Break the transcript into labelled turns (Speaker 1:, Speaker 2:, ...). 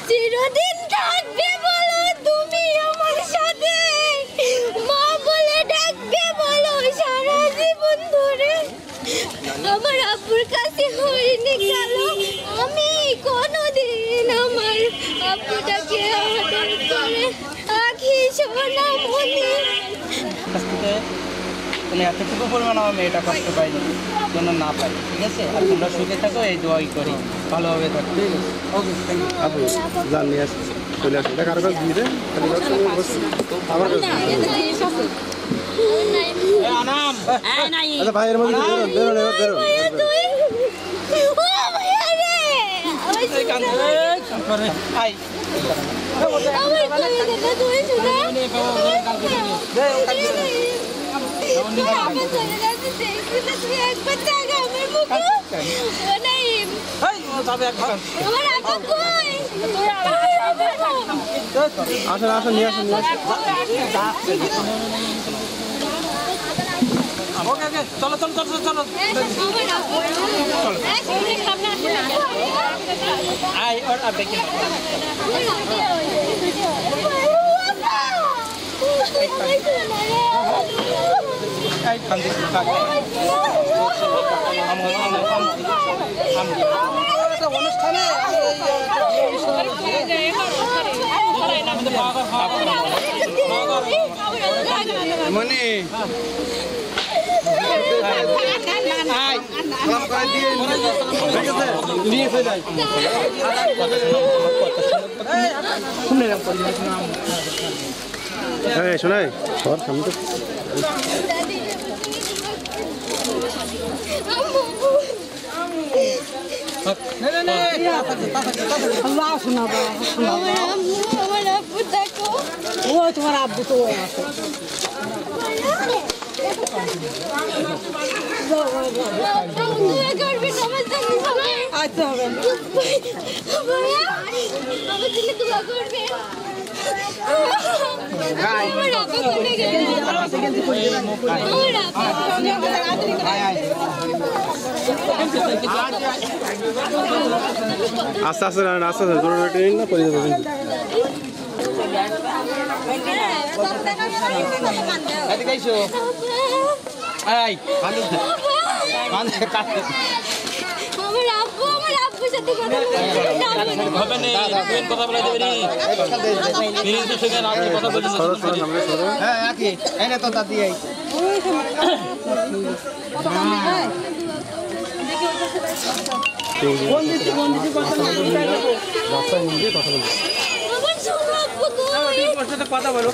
Speaker 1: চিরদিন থাকবে বলো তুমি আমার সাথে, মা বলে ডাকবে বলো সারা জীবন ধরে। আমার আব্বুর কাছে হয়নি কালো, আমি কোনোদিন আমার আব্বুটাকে আদর করে আখি সোনা মনে।
Speaker 2: তুমি এতটুকু পরিমাণ আমার মেয়েটা কষ্ট পাইনি জন্য না পাই, ঠিক আছে? আর তোমরা সুখে থাকো, এই দোয়াই করি ভালোভাবে থাকো, ঠিক আছে? ওকে, থ্যাংক ইউ।
Speaker 3: আপু জান নিয়ে আসছি, চলে আসুন। এটা কারো কাছে দিয়ে দেন, আমার আচ্ছা ভাই, এর মধ্যে বেরোন আসেন আসেন, নিয়ে আসেন নিয়ে আসেন।
Speaker 2: ওকে ওকে, চলো চলো চলো চলো আই আর আবে কি আই কান্দে কাকে অনুষ্ঠানে মনে
Speaker 3: শোনাই সর সামনে
Speaker 4: তোমার আব্বু তো আচ্ছা হবে
Speaker 3: আস্তে আস্তে রান, আস্তে আস্তে জোরে ট্রেনিং না করে দেবো কিন্তু।
Speaker 2: কথা বলো,